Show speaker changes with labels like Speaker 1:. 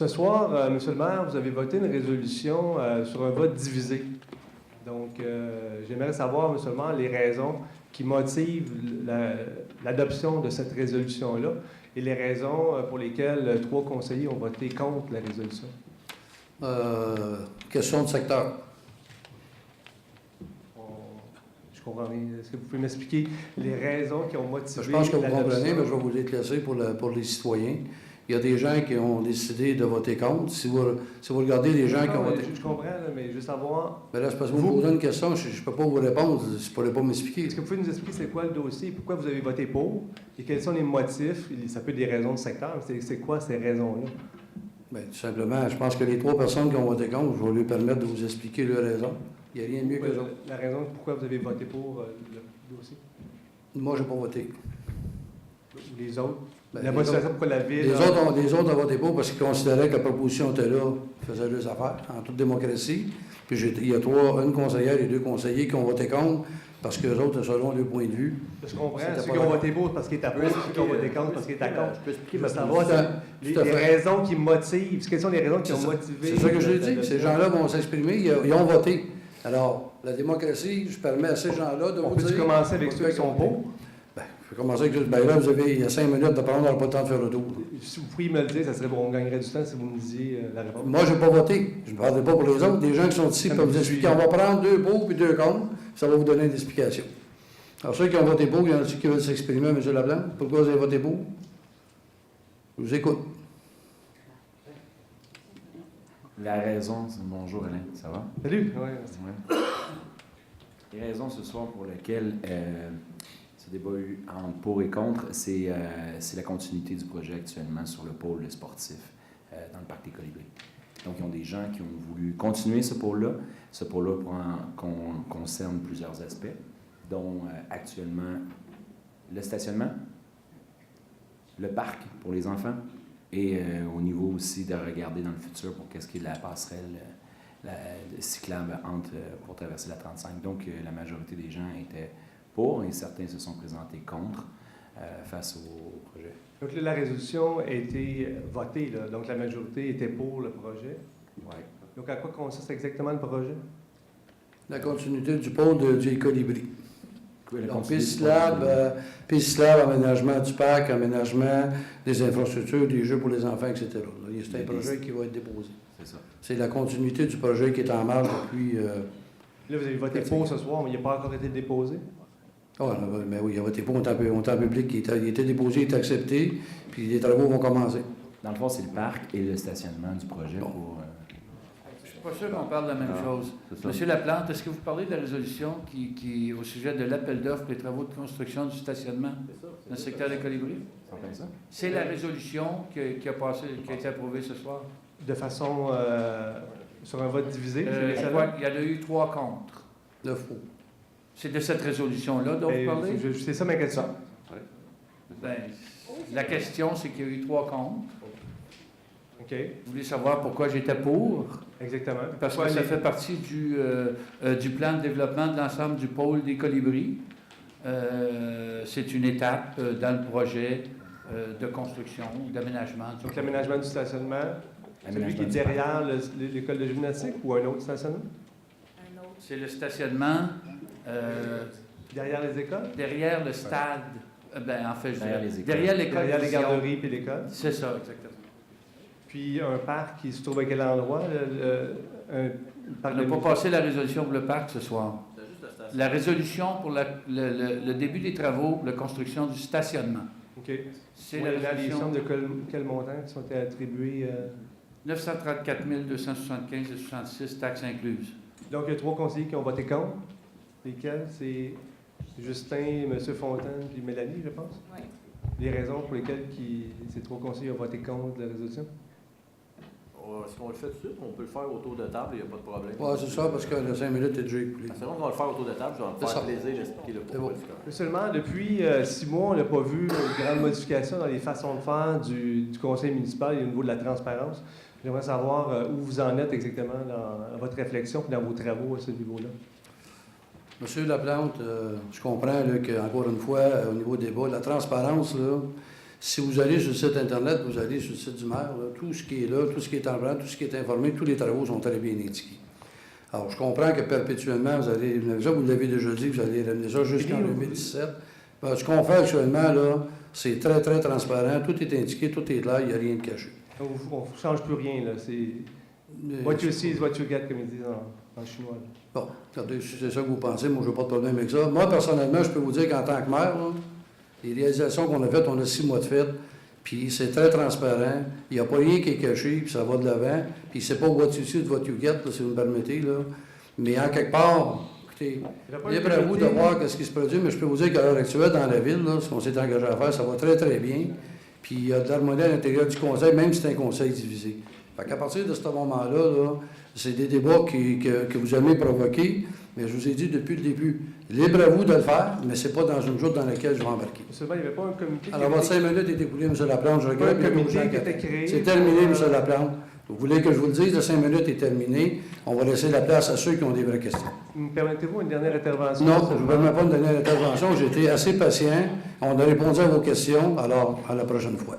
Speaker 1: Ce soir, Monsieur le maire, vous avez voté une résolution sur un vote divisé. Donc, j'aimerais savoir, Monsieur le maire, les raisons qui motivent l'adoption de cette résolution-là et les raisons pour lesquelles 3 conseillers ont voté contre la résolution.
Speaker 2: Question de secteur.
Speaker 1: Je comprends rien. Est-ce que vous pouvez m'expliquer les raisons qui ont motivé
Speaker 2: Je pense que vous
Speaker 1: l'adoption?
Speaker 2: comprenez, mais je vais vous les laisser pour les citoyens. Il y a des gens qui ont décidé de voter contre. Si vous regardez les gens qui ont voté...
Speaker 1: Je comprends, là, mais juste savoir...
Speaker 2: Mais là, c'est parce que vous me posez une question, je ne peux pas vous répondre, je ne pourrais pas m'expliquer.
Speaker 1: Est-ce que vous pouvez nous expliquer c'est quoi le dossier, pourquoi vous avez voté pour, et quels sont les motifs? Ça peut être des raisons de secteur, mais c'est quoi ces raisons-là?
Speaker 2: Bien, tout simplement, je pense que les 3 personnes qui ont voté contre, je vais lui permettre de vous expliquer leurs raisons. Il n'y a rien de mieux que ça.
Speaker 1: La raison pourquoi vous avez voté pour le dossier?
Speaker 2: Moi, je n'ai pas voté.
Speaker 1: Les autres?
Speaker 2: Ben,
Speaker 1: La motivation pourquoi la ville...
Speaker 2: Les autres ont voté pour parce qu'ils considéraient que la proposition était là, faisait leurs affaires, en toute démocratie. Puis il y a une conseillère et 2 conseillers qui ont voté contre parce qu'eux autres, selon leur point de vue...
Speaker 1: Je comprends. Ceux qui ont voté pour parce qu'ils étaient pour, ceux qui ont voté contre parce qu'ils étaient contre.
Speaker 2: Je peux expliquer
Speaker 1: ma savoir les raisons qui motivent. Quelles sont les raisons qui ont motivé...
Speaker 2: C'est ça que je dis. Ces gens-là vont s'exprimer, ils ont voté. Alors, la démocratie, je permets à ces gens-là de vous dire...
Speaker 1: On peut commencer avec ceux qui sont pour?
Speaker 2: Bien, je vais commencer avec... Bien là, il y a 5 minutes de parole, on n'aura pas le temps de faire le tour.
Speaker 1: Si vous pouviez me le dire, ça serait bon, on gagnerait du temps si vous me disiez la réponse.
Speaker 2: Moi, je n'ai pas voté. Je ne parlerai pas pour les autres. Des gens qui sont ici peuvent vous expliquer. On va prendre 2 pour puis 2 contre. Ça va vous donner une explication. Alors, ceux qui ont voté pour, il y en a qui veulent s'exprimer, M. Laplante. Pourquoi vous avez voté pour? Je vous écoute.
Speaker 3: La raison, bonjour Alain, ça va?
Speaker 1: Salut!
Speaker 3: Ouais. Les raisons ce soir pour lesquelles ce débat a eu entre pour et contre, c'est la continuité du projet actuellement sur le pôle sportif dans le parc des Colibris. Donc, ils ont des gens qui ont voulu continuer ce pôle-là. Ce pôle-là concerne plusieurs aspects, dont actuellement le stationnement, le parc pour les enfants, et au niveau aussi de regarder dans le futur pour qu'est-ce qui est la passerelle cyclable pour traverser la 35. Donc, la majorité des gens étaient pour et certains se sont présentés contre face au projet.
Speaker 1: Donc, là, la résolution a été votée, là. Donc la majorité était pour le projet.
Speaker 3: Oui.
Speaker 1: Donc, à quoi consiste exactement le projet?
Speaker 2: La continuité du pôle du Colibri. Donc, piste
Speaker 3: piste
Speaker 2: slab, aménagement du parc, aménagement des infrastructures, des jeux pour les enfants, etc. C'est un projet qui va être déposé.
Speaker 3: C'est ça.
Speaker 2: C'est la continuité du projet qui est en marche depuis...
Speaker 1: Là, vous avez voté pour ce soir, mais il n'a pas encore été déposé?
Speaker 2: Oh, mais oui, il a voté pour, on est en public, il était déposé, il est accepté, puis les travaux vont commencer.
Speaker 3: Dans le fond, c'est le parc et le stationnement du projet pour...
Speaker 4: Je ne suis pas sûr qu'on parle de la même chose. Monsieur Laplante, est-ce que vous parlez de la résolution qui au sujet de l'appel d'offres pour les travaux de construction du stationnement dans le secteur des Colibris? C'est la résolution qui a été approuvée ce soir.
Speaker 1: De façon... sur un vote divisé?
Speaker 4: Il y en a eu 3 contre.
Speaker 2: De faux.
Speaker 4: C'est de cette résolution-là dont vous parlez?
Speaker 1: C'est ça ma question.
Speaker 4: Bien, la question, c'est qu'il y a eu 3 contre.
Speaker 1: OK.
Speaker 4: Vous voulez savoir pourquoi j'étais pour?
Speaker 1: Exactement.
Speaker 4: Parce que ça fait partie du plan de développement de l'ensemble du pôle des Colibris. C'est une étape dans le projet de construction, d'aménagement.
Speaker 1: Donc, l'aménagement du stationnement, celui qui est derrière l'école de gymnastique ou un autre stationnement?
Speaker 4: Un autre. C'est le stationnement...
Speaker 1: derrière les écoles?
Speaker 4: Derrière le stade. En fait,
Speaker 3: derrière
Speaker 4: l'école.
Speaker 1: Derrière les garderies et l'école?
Speaker 4: C'est ça, exactement.
Speaker 1: Puis un parc qui se trouve à quel endroit?
Speaker 4: On n'a pas passé la résolution pour le parc ce soir. La résolution pour le début des travaux, la construction du stationnement.
Speaker 1: OK.
Speaker 4: C'est la résolution
Speaker 1: de quel montant qui sont attribués?
Speaker 4: 934 275 et 66 taxes incluses.
Speaker 1: Donc, il y a 3 conseillers qui ont voté contre. Lesquels? C'est Justin, M. Fontaine et Mélanie, je pense?
Speaker 5: Oui.
Speaker 1: Les raisons pour lesquelles ces 3 conseillers ont voté contre la résolution?
Speaker 6: Si on le fait tout de suite, on peut le faire autour de table, il n'y a pas de problème.
Speaker 2: Oui, c'est ça, parce que le 5 minutes est déjà écoulé.
Speaker 6: C'est bon qu'on va le faire autour de table, je vais me faire plaisir d'expliquer le pourquoi du corps.
Speaker 1: Seulement, depuis 6 mois, on n'a pas vu une grande modification dans les façons de faire du conseil municipal et au niveau de la transparence. J'aimerais savoir où vous en êtes exactement dans votre réflexion et dans vos travaux à ce niveau-là.
Speaker 2: Monsieur Laplante, je comprends qu'encore une fois, au niveau des débat, la transparence, là, Si vous allez sur le site Internet, vous allez sur le site du maire, là, tout ce qui est là, tout ce qui est en blanc, tout ce qui est informé, tous les travaux sont très bien indiqués. Alors, je comprends que perpétuellement, vous l'avez déjà dit, vous allez ramener ça jusqu'en 2017. Ben, ce qu'on fait actuellement, là, c'est très, très transparent. Tout est indiqué, tout est clair, il n'y a rien de caché.
Speaker 1: On ne change plus rien, là. C'est what you see is what you get, comme ils disent en chinois. Là.
Speaker 2: Bon, regardez, si c'est ça que vous pensez, moi, je n'ai pas de problème avec ça. Moi, personnellement, je peux vous dire qu'en tant que maire, là, les réalisations qu'on a faites, on a 6 mois de fête, puis c'est très transparent. Il n'y a pas rien qui est caché, puis ça va de l'avant. Puis c'est pas what you see, what you get, là, si vous me permettez, là. Mais en quelque part, écoutez, libre à vous de voir ce qui se produit, mais je peux vous dire qu'à l'heure actuelle, dans la ville, là, ce qu'on s'est engagé à faire, ça va très, très bien. Puis il y a de l'harmonie à l'intérieur du conseil, même si c'est un conseil divisé. Fait qu'à partir de ce moment-là, là, c'est des débats que vous aimez provoquer, mais je vous ai dit depuis le début, libre à vous de le faire, mais ce n'est pas dans une joute dans laquelle je vais embarquer.
Speaker 1: Seulement, il n'y avait pas un comité...
Speaker 2: Alors, votre 5 minutes est écoulée, M. Laplante. Je regrette.
Speaker 1: Un comité qui était créé...
Speaker 2: C'est terminé, M. Laplante. Vous voulez que je vous le dise, le 5 minutes est terminé. On va laisser la place à ceux qui ont des vraies questions.
Speaker 1: Me permettez-vous une dernière intervention?
Speaker 2: Non, je ne vous permets pas une dernière intervention. J'ai été assez patient. On a répondu à vos questions. Alors, à la prochaine fois.